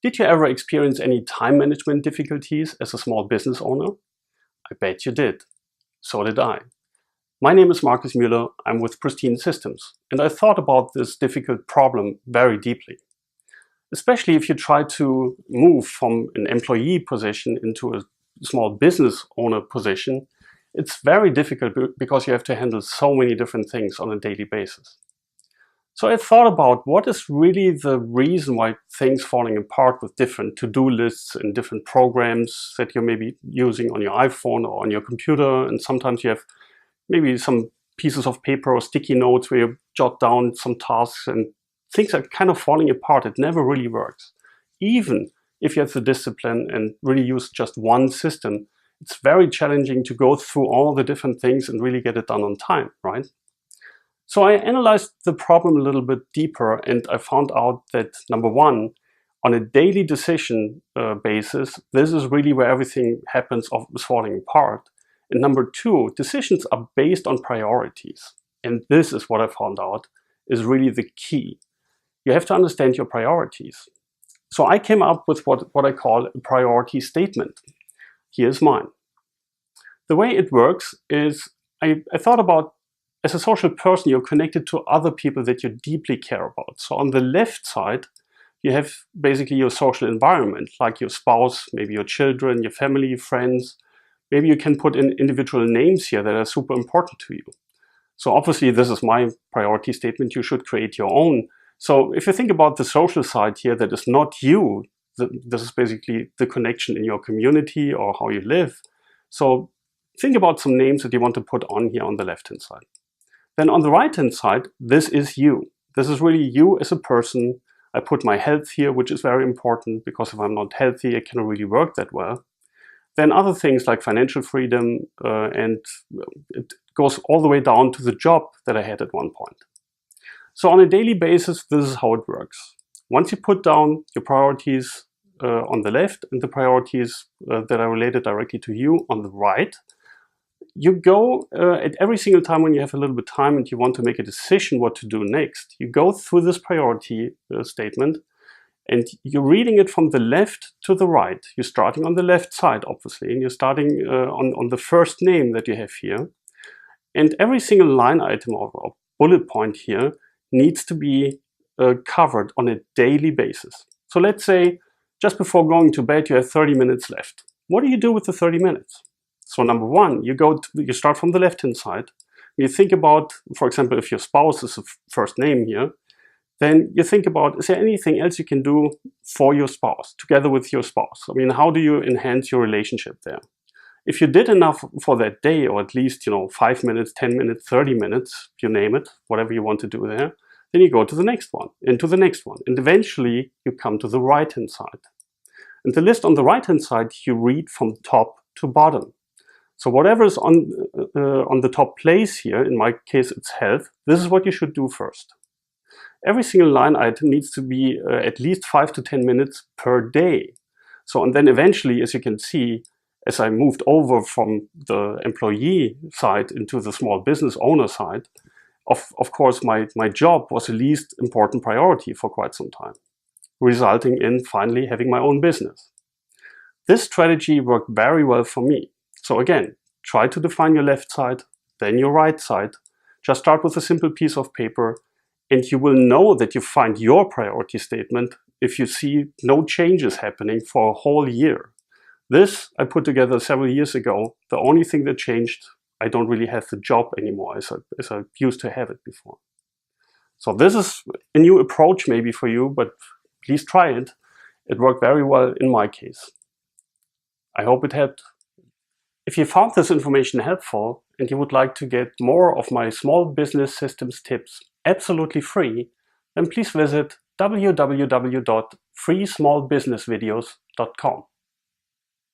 Did you ever experience any time management difficulties as a small business owner? I bet you did. So did I. My name is Markus Müller, I'm with Pristine Systems, and I thought about this difficult problem very deeply. Especially if you try to move from an employee position into a small business owner position, it's very difficult because you have to handle so many different things on a daily basis. So I thought about what is really the reason why things falling apart with different to-do lists and different programs that you're maybe using on your iPhone or on your computer. And sometimes you have maybe some pieces of paper or sticky notes where you jot down some tasks and things are kind of falling apart. It never really works. Even if you have the discipline and really use just one system, it's very challenging to go through all the different things and really get it done on time, right? So I analyzed the problem a little bit deeper, and I found out that number one, on a daily decision basis, this is really where everything happens of falling apart. And number two, decisions are based on priorities. And this is what I found out is really the key. You have to understand your priorities. So I came up with what I call a priority statement. Here's mine. The way it works is I thought about, as a social person, you're connected to other people that you deeply care about. So on the left side, you have basically your social environment, like your spouse, maybe your children, your family, friends. Maybe you can put in individual names here that are super important to you. So obviously, this is my priority statement. You should create your own. So if you think about the social side here, that is not you. This is basically the connection in your community or how you live. So think about some names that you want to put on here on the left-hand side. Then on the right-hand side, this is you. This is really you as a person. I put my health here, which is very important because if I'm not healthy, I cannot really work that well. Then other things like financial freedom, and it goes all the way down to the job that I had at one point. So on a daily basis, this is how it works. Once you put down your priorities on the left and the priorities that are related directly to you on the right, you go at every single time when you have a little bit of time and you want to make a decision what to do next, you go through this priority statement and you're reading it from the left to the right. You're starting on the left side, obviously, and you're starting on the first name that you have here. And every single line item or bullet point here needs to be covered on a daily basis. So let's say just before going to bed, you have 30 minutes left. What do you do with the 30 minutes? So number one, you start from the left-hand side. You think about, for example, if your spouse is the first name here, then you think about, is there anything else you can do for your spouse, together with your spouse? I mean, how do you enhance your relationship there? If you did enough for that day, or at least, 5 minutes, 10 minutes, 30 minutes, you name it, whatever you want to do there, then you go to the next one, and to the next one. And eventually, you come to the right-hand side. And the list on the right-hand side, you read from top to bottom. So whatever is on the top place here, in my case it's health, this is what you should do first. Every single line item needs to be at least 5 to 10 minutes per day. So and then eventually, as you can see, as I moved over from the employee side into the small business owner side, of course my job was the least important priority for quite some time, resulting in finally having my own business. This strategy worked very well for me. So again, try to define your left side, then your right side. Just start with a simple piece of paper, and you will know that you find your priority statement if you see no changes happening for a whole year. This I put together several years ago. The only thing that changed, I don't really have the job anymore as I used to have it before. So this is a new approach maybe for you, but please try it. It worked very well in my case. I hope it helped. If you found this information helpful and you would like to get more of my small business systems tips absolutely free, then please visit www.freesmallbusinessvideos.com.